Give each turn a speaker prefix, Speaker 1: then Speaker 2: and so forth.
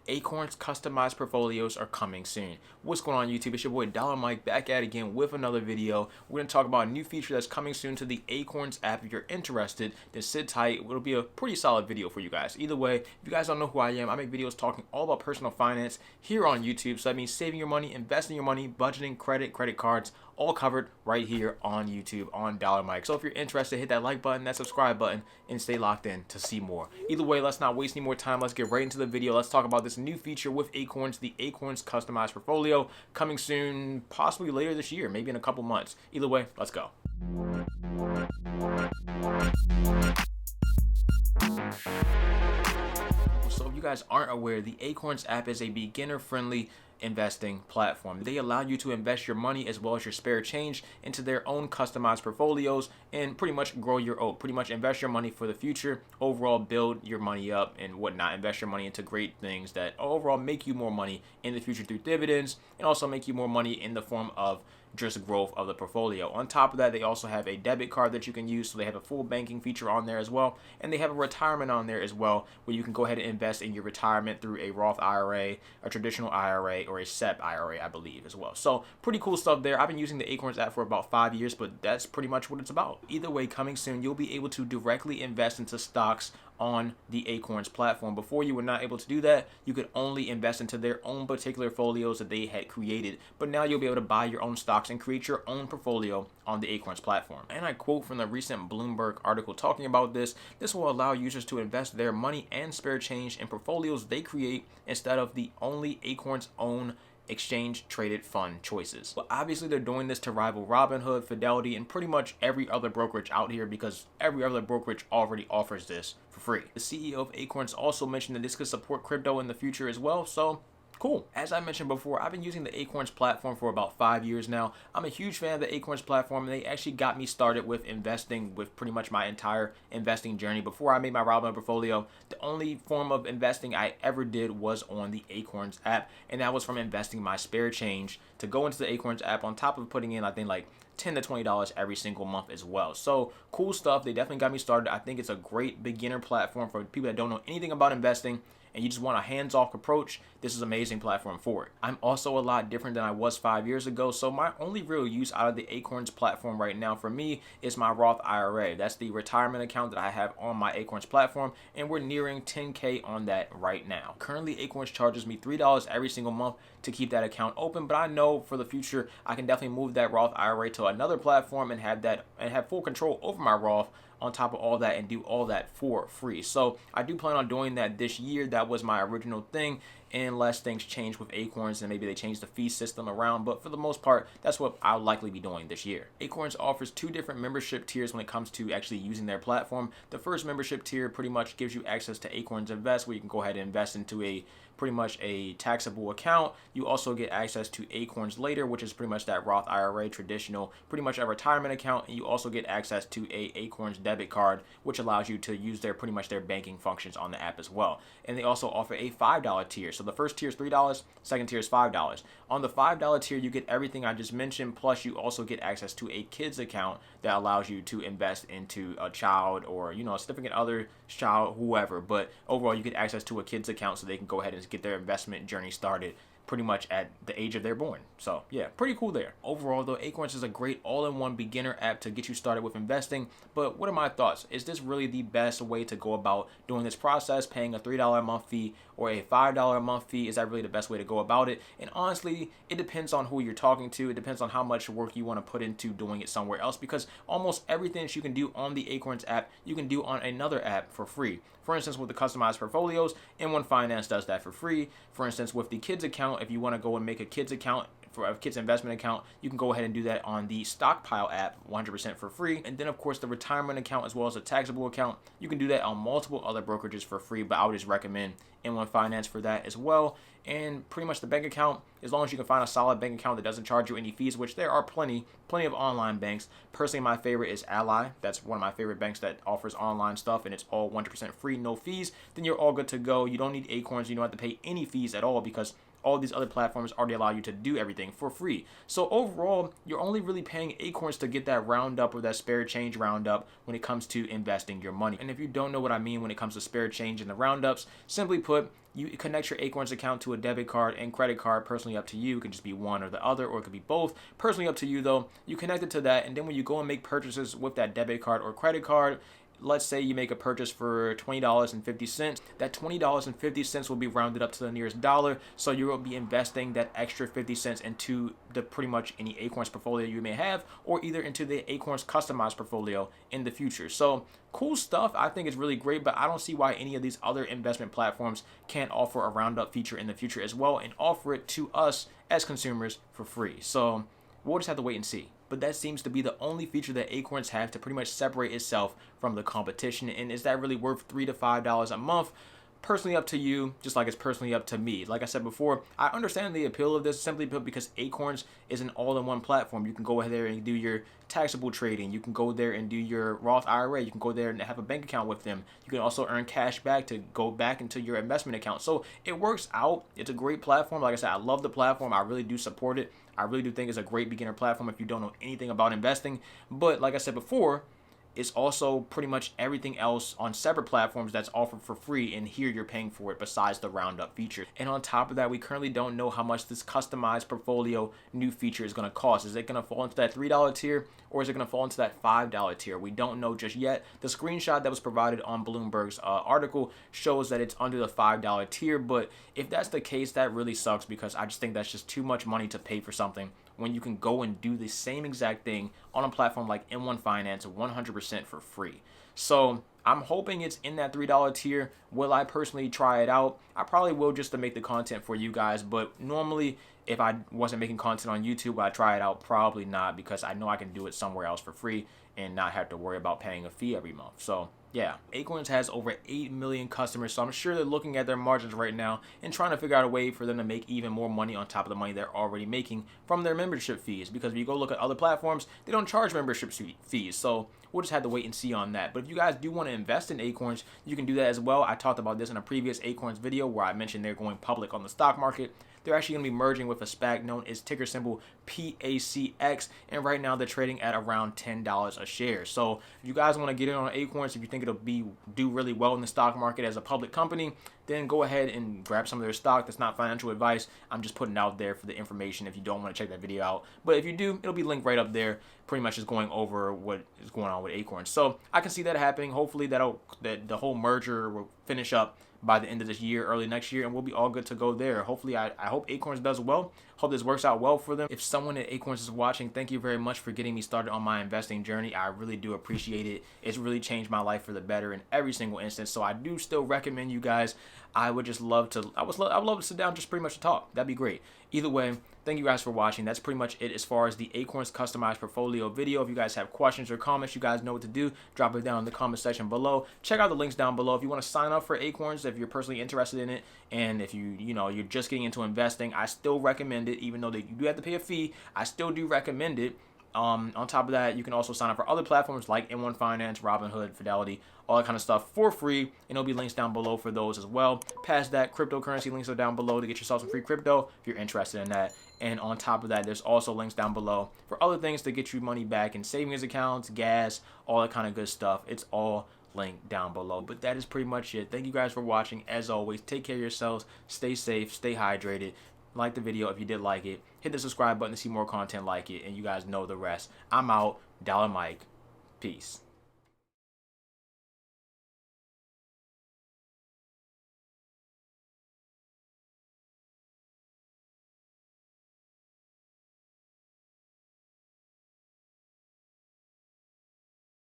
Speaker 1: Acorns customized portfolios are coming soon. What's going on YouTube? It's your boy Dollar Mike back at it again with another video. We're going to talk about a new feature that's coming soon to the Acorns app. If you're interested, then sit tight. It'll be a pretty solid video for you guys. Either way, if you guys don't know who I am, I make videos talking all about personal finance here on YouTube. So that means saving your money, investing your money, budgeting, credit cards, all covered right here on YouTube on Dollar Mike. So if you're interested, hit that like button, that subscribe button, and stay locked in to see more. Either way, let's not waste any more time. Let's get right into the video. Let's talk about this new feature with Acorns, the Acorns customized portfolio, coming soon, possibly later this year, maybe in a couple months. Either way, let's go. So if you guys aren't aware, the Acorns app is a beginner-friendly investing platform. They allow you to invest your money as well as your spare change into their own customized portfolios and pretty much grow your own, pretty much invest your money for the future, overall build your money up and whatnot, invest your money into great things that overall make you more money in the future through dividends and also make you more money in the form of just growth of the portfolio. On top of that, they also have a debit card that you can use, so they have a full banking feature on there as well, and they have a retirement on there as well, where you can go ahead and invest in your retirement through a Roth IRA, a traditional IRA, or a SEP IRA, I believe, as well. So pretty cool stuff there. I've been using the Acorns app for about 5 years, but that's pretty much what it's about. Either way, coming soon, you'll be able to directly invest into stocks on the Acorns platform. Before, you were not able to do that. You could only invest into their own particular folios that they had created, but now you'll be able to buy your own stocks and create your own portfolio on the Acorns platform. And I quote from the recent Bloomberg article talking about this will allow users to invest their money and spare change in portfolios they create instead of the only Acorns own exchange traded fund choices. But obviously they're doing this to rival Robinhood, Fidelity, and pretty much every other brokerage out here, because every other brokerage already offers this for free. The CEO of Acorns also mentioned that this could support crypto in the future as well, so cool. As I mentioned before, I've been using the Acorns platform for about 5 years now. I'm a huge fan of the Acorns platform, and they actually got me started with investing with pretty much my entire investing journey. Before I made my Robinhood portfolio, the only form of investing I ever did was on the Acorns app, and that was from investing my spare change to go into the Acorns app on top of putting in, I think, like $10 to $20 every single month as well. So cool stuff. They definitely got me started. I think it's a great beginner platform for people that don't know anything about investing and you just want a hands-off approach. This is an amazing platform for it. I'm also a lot different than I was 5 years ago, so my only real use out of the Acorns platform right now for me is my Roth IRA. That's the retirement account that I have on my Acorns platform, and we're nearing 10K on that right now. Currently, Acorns charges me $3 every single month to keep that account open, but I know for the future I can definitely move that Roth IRA to another platform and have full control over my Roth on top of all that and do all that for free. So I do plan on doing that this year. That was my original thing, unless things change with Acorns and maybe they change the fee system around, but for the most part, that's what I'll likely be doing this year. Acorns offers 2 different membership tiers when it comes to actually using their platform. The first membership tier pretty much gives you access to Acorns Invest, where you can go ahead and invest into pretty much a taxable account. You also get access to Acorns Later, which is pretty much that Roth IRA traditional, pretty much a retirement account, and you also get access to a Acorns debit card, which allows you to use pretty much their banking functions on the app as well. And they also offer a $5 tier. So the first tier is $3, second tier is $5. On the $5 tier, you get everything I just mentioned, plus you also get access to a kids account that allows you to invest into a child or, a significant other, child, whoever. But overall, you get access to a kids account so they can go ahead and get their investment journey started pretty much at the age of they're born. So yeah, pretty cool there. Overall though, Acorns is a great all-in-one beginner app to get you started with investing. But what are my thoughts? Is this really the best way to go about doing this process, paying a $3 a month fee or a $5 a month fee? Is that really the best way to go about it? And honestly, it depends on who you're talking to. It depends on how much work you want to put into doing it somewhere else, because almost everything that you can do on the Acorns app, you can do on another app for free. For instance, with the customized portfolios, M1 Finance does that for free. For instance, with the kids account, if you want to go and make a kids account for a kids investment account, you can go ahead and do that on the Stockpile app 100% for free. And then of course the retirement account as well as a taxable account, you can do that on multiple other brokerages for free, but I would just recommend M1 Finance for that as well. And pretty much the bank account, as long as you can find a solid bank account that doesn't charge you any fees, which there are plenty of online banks. Personally, my favorite is Ally. That's one of my favorite banks that offers online stuff, and it's all 100% free, no fees. Then you're all good to go. You don't need Acorns. You don't have to pay any fees at all, because all these other platforms already allow you to do everything for free. So overall, you're only really paying Acorns to get that roundup or that spare change roundup when it comes to investing your money. And if you don't know what I mean when it comes to spare change and the roundups, simply put, You connect your Acorns account to a debit card and credit card, personally up to you. It can just be one or the other, or it could be both. Personally up to you though. You connect it to that, and then when you go and make purchases with that debit card or credit card, let's say you make a purchase for $20.50. That $20.50 will be rounded up to the nearest dollar. So you will be investing that extra 50 cents into the pretty much any Acorns portfolio you may have, or either into the Acorns customized portfolio in the future. So cool stuff. I think it's really great, but I don't see why any of these other investment platforms can't offer a roundup feature in the future as well and offer it to us as consumers for free. So we'll just have to wait and see. But that seems to be the only feature that Acorns have to pretty much separate itself from the competition. And is that really worth $3 to $5 a month? Personally up to you, just like it's personally up to me. Like I said before, I understand the appeal of this simply put because Acorns is an all-in-one platform. You can go there and do your taxable trading. You can go there and do your Roth IRA. You can go there and have a bank account with them. You can also earn cash back to go back into your investment account. So it works out. It's a great platform. Like I said, I love the platform. I really do support it. I really do think it's a great beginner platform if you don't know anything about investing. But like I said before, it's also pretty much everything else on separate platforms that's offered for free, and here you're paying for it besides the roundup feature. And on top of that, we currently don't know how much this customized portfolio new feature is going to cost. Is it going to fall into that $3 tier, or is it going to fall into that $5 tier? We don't know just yet. The screenshot that was provided on Bloomberg's article shows that it's under the $5 tier, but if that's the case, that really sucks because I just think that's just too much money to pay for something when you can go and do the same exact thing on a platform like M1 Finance 100% for free. So I'm hoping it's in that $3 tier. Will I personally try it out? I probably will, just to make the content for you guys, but normally if I wasn't making content on YouTube, would I try it out? Probably not, because I know I can do it somewhere else for free and not have to worry about paying a fee every month. So yeah, Acorns has over 8 million customers, so I'm sure they're looking at their margins right now and trying to figure out a way for them to make even more money on top of the money they're already making from their membership fees. Because if you go look at other platforms, they don't charge membership fees. So we'll just have to wait and see on that. But if you guys do want to invest in Acorns, you can do that as well. I talked about this in a previous Acorns video where I mentioned they're going public on the stock market. They're actually going to be merging with a SPAC known as ticker symbol PACX, and right now they're trading at around $10 a share. So if you guys want to get in on Acorns, if you think it'll do really well in the stock market as a public company, then go ahead and grab some of their stock. That's not financial advice. I'm just putting it out there for the information if you don't want to check that video out. But if you do, it'll be linked right up there, pretty much just going over what is going on with Acorns. So I can see that happening. Hopefully that the whole merger will finish up by the end of this year, early next year, and we'll be all good to go there. Hopefully, I hope Acorns does well. Hope this works out well for them. If someone at Acorns is watching, thank you very much for getting me started on my investing journey. I really do appreciate it. It's really changed my life for the better in every single instance. So I do still recommend you guys. I would love to sit down just pretty much to talk. That'd be great. Either way, thank you guys for watching. That's pretty much it as far as the Acorns customized portfolio video. If you guys have questions or comments, you guys know what to do. Drop it down in the comment section below. Check out the links down below if you want to sign up for Acorns if you're personally interested in it, and if you're just getting into investing. I still recommend it, even though you do have to pay a fee. I still do recommend it. On top of that, you can also sign up for other platforms like M1 Finance, Robinhood, Fidelity, all that kind of stuff for free, and there'll be links down below for those as well. Past that, cryptocurrency links are down below to get yourself some free crypto if you're interested in that. And on top of that, there's also links down below for other things to get you money back in savings accounts, gas, all that kind of good stuff. It's all linked down below. But that is pretty much it. Thank you guys for watching. As always, take care of yourselves, stay safe, stay hydrated. Like the video if you did like it. Hit the subscribe button to see more content like it, and you guys know the rest. I'm out. Dollar Mike. Peace.